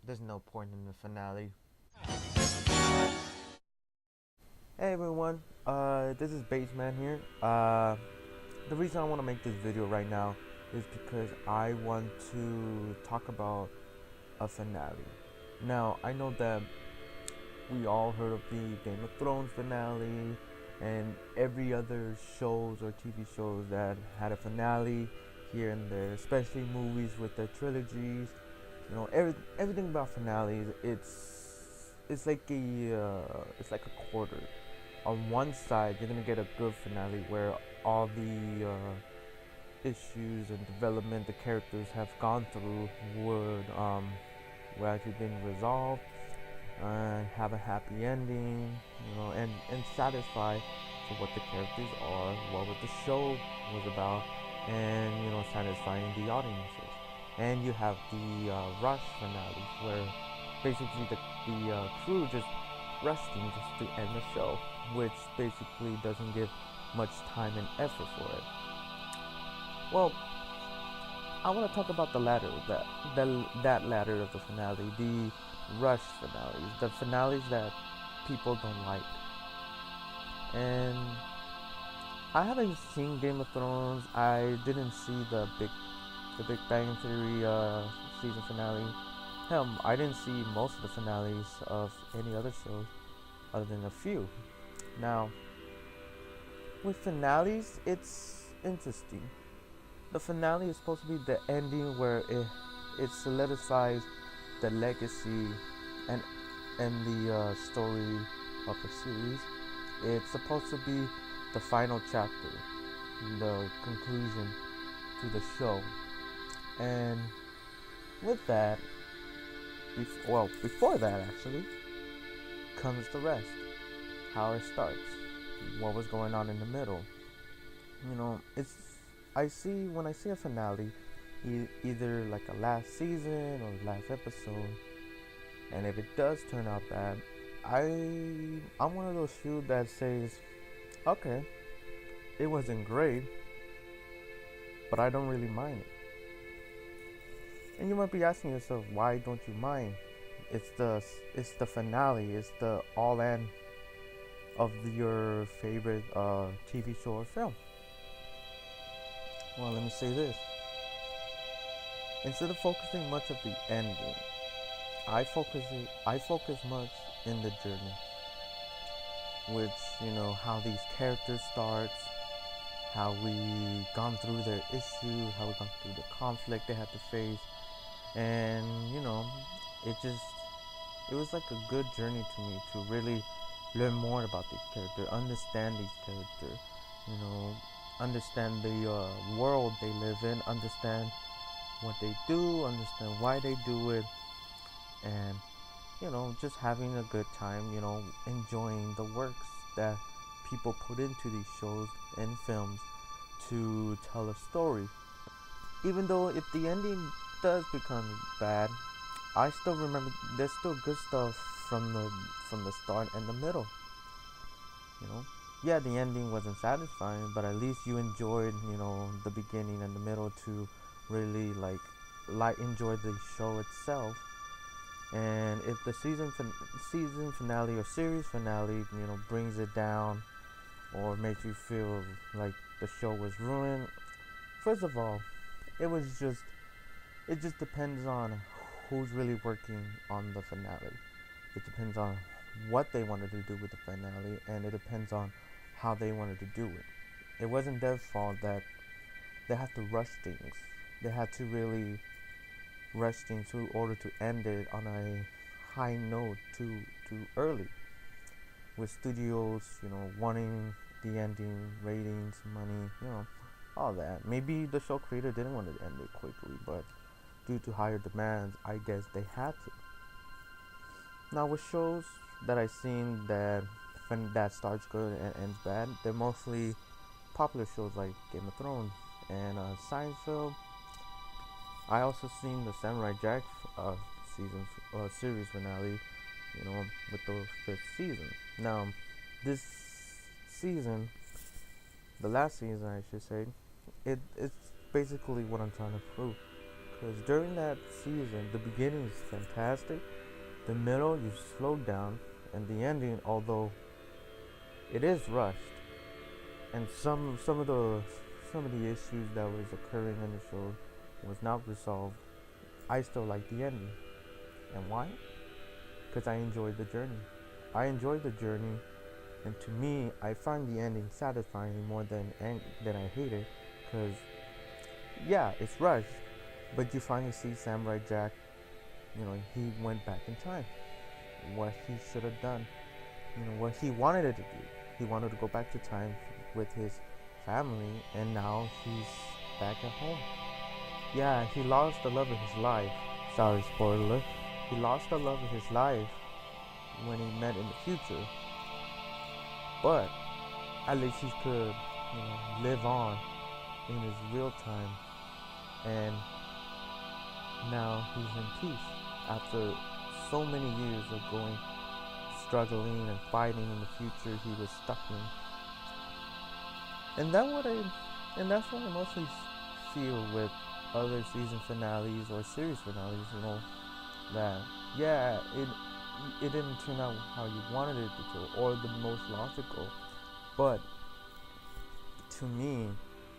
there's no point in the finale. Hey everyone, this is Baseman here. The reason I want to make this video right now is because I want to talk about a finale. Now, I know that we all heard of the Game of Thrones finale and every other shows or TV shows that had a finale here and there, especially movies with the trilogies. Everything about finales. It's like a quarter. On one side, you're gonna get a good finale where all the issues and development the characters have gone through would actually been resolved, have a happy ending, and satisfy for what the characters are, what the show was about, and satisfying the audiences. And you have the rush finale where basically the crew just resting just to end the show, which basically doesn't give much time and effort for it. Well, I want to talk about the latter, that latter of the finale, the rush finales, the finales that people don't like. And I haven't seen Game of Thrones. I didn't see the Big Bang Theory season finale. Hell, I didn't see most of the finales of any other shows other than a few. Now, with finales, it's interesting. The finale is supposed to be the ending where it solidifies the legacy and the story of a series. It's supposed to be the final chapter, the conclusion to the show. And with that, before that actually, comes the rest. How it starts, what was going on in the middle. It's when I see a finale, either like a last season or last episode, and if it does turn out bad, I'm one of those few that says, okay, it wasn't great, but I don't really mind it. And you might be asking yourself, why don't you mind? It's the finale. It's the all end of your favorite TV show or film. Well, let me say this. Instead of focusing much of the ending, I focus much in the journey, which how these characters start, how we gone through their issue, how we gone through the conflict they had to face, and it it was like a good journey to me to really learn more about these characters, understand these characters, understand the world they live in, understand what they do, understand why they do it, and just having a good time, enjoying the works that people put into these shows and films to tell a story. Even though if the ending does become bad, I still remember there's still good stuff from the start and the middle. You know, yeah, the ending wasn't satisfying, but at least you enjoyed the beginning and the middle to really like enjoy the show itself. And if the season finale or series finale brings it down or makes you feel like the show was ruined, first of all, it was just it just depends on who's really working on the finale. It depends on what they wanted to do with the finale, and it depends on how they wanted to do it. It wasn't their fault that they had to rush things. They had to really rush things in order to end it on a high note too early. With studios, wanting the ending, ratings, money, all that. Maybe the show creator didn't want to end it quickly, but due to higher demands, I guess they had to. Now with shows that I've seen that starts good and ends bad, they're mostly popular shows like Game of Thrones and Seinfeld. I also seen the Samurai Jack season series finale, with the fifth season. Now, this season, the last season I should say, it's basically what I'm trying to prove, because during that season, the beginning is fantastic, the middle you slow down, and the ending, although it is rushed, and some of the issues that was occurring in the show was not resolved, I still like the ending. And why? Because I enjoyed the journey. I enjoyed the journey, and to me, I find the ending satisfying more than I hate it. Because yeah, it's rushed, but you finally see Samurai Jack. He went back in time. What he should have done. What he wanted it to do. He wanted to go back to time with his family, and now he's back at home. Yeah, he lost the love of his life. Sorry, spoiler. He lost the love of his life when he met in the future, but at least he could, live on in his real time, and now he's in peace after so many years of struggling and fighting in the future he was stuck in. And that's what I mostly feel with other season finales or series finales. That yeah, it didn't turn out how you wanted it to, or the most logical, but to me,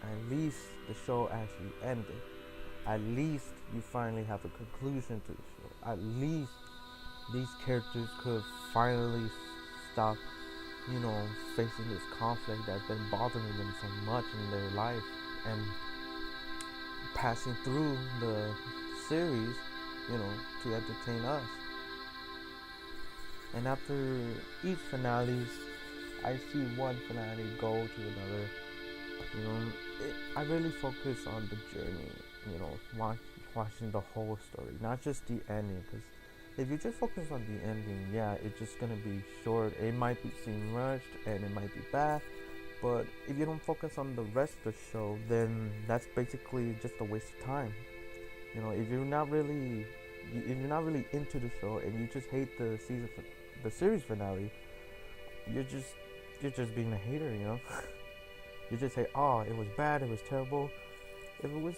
at least the show actually ended. At least you finally have a conclusion to the show. At least these characters could finally stop, facing this conflict that's been bothering them so much in their life, and passing through the series, to entertain us. And after each finale, I see one finale go to another. I really focus on the journey, watching the whole story, not just the ending. Because if you just focus on the ending, yeah, it's just gonna be short. It might seem rushed and it might be bad. But if you don't focus on the rest of the show, then that's basically just a waste of time. If you're not really into the show and you just hate the series finale, you're just being a hater. You just say, "Oh, it was bad, it was terrible." If you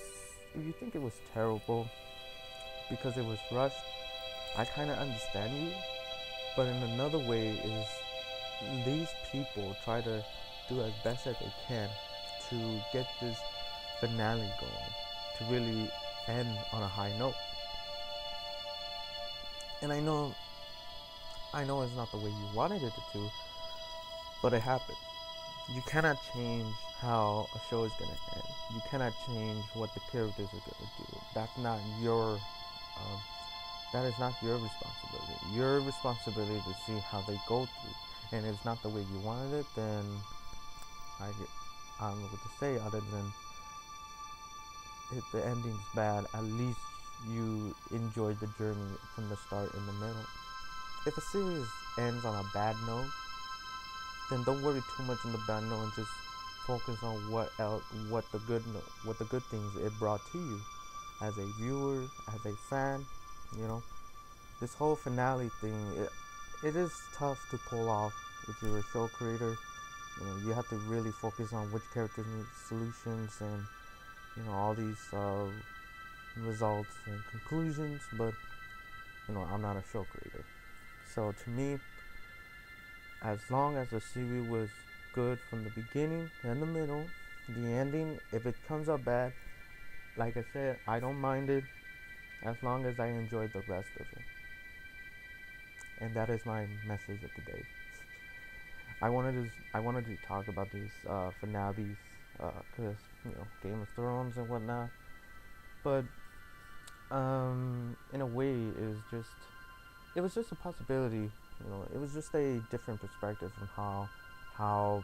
think it was terrible because it was rushed, I kind of understand you. But in another way is these people try to do as best as they can to get this finale going, to really end on a high note. And I know it's not the way you wanted it to, but it happened. You cannot change how a show is gonna end. You cannot change what the characters are gonna do. That is not your responsibility. Your responsibility to see how they go through. And if it's not the way you wanted it, then I don't know what to say other than if the ending's bad, at least you enjoyed the journey from the start and the middle. If a series ends on a bad note, then don't worry too much on the bad note and just focus on what the good things it brought to you as a viewer, as a fan. This whole finale thing, it is tough to pull off if you're a show creator. You have to really focus on which characters need solutions and all these results and conclusions. But I'm not a show creator, so to me, as long as the series was good from the beginning and the middle, the ending, if it comes out bad, like I said, I don't mind it as long as I enjoy the rest of it. And that is my message of the day. I wanted to talk about these finales because Game of Thrones and whatnot, but in a way, it was just a possibility. It was just a different perspective on how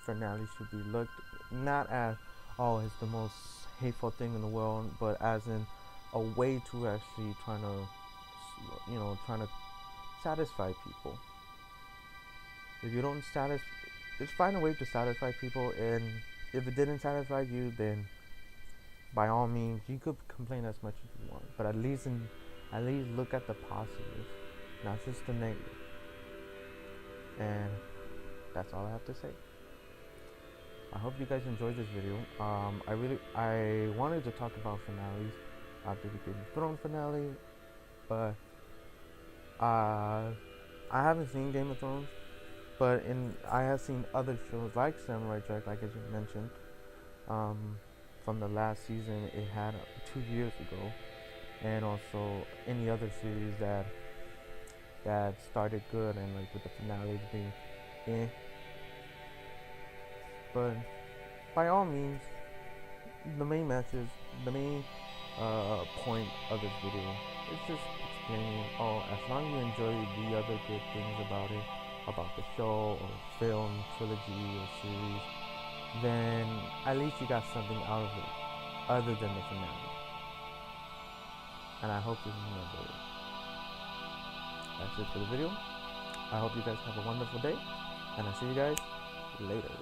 finale should be looked. Not as, oh, it's the most hateful thing in the world, but as in a way to actually trying to satisfy people. If you don't just find a way to satisfy people, and if it didn't satisfy you, then by all means you could complain as much as you want. But at least look at the positive, not just the negative. And that's all I have to say. I hope you guys enjoyed this video. I wanted to talk about finales after the Game of Thrones finale, but I haven't seen Game of Thrones, but I have seen other shows like Samurai Jack, like as you mentioned, from the last season it had 2 years ago, and also any other series that started good and like with the finales being eh. But by all means, the main message, the main point of this video is just explaining, oh, as long as you enjoy the other good things about the show or film, trilogy or series, then at least you got something out of it other than the finale. And I hope you remember it. That's it for the video. I hope you guys have a wonderful day, and I'll see you guys later.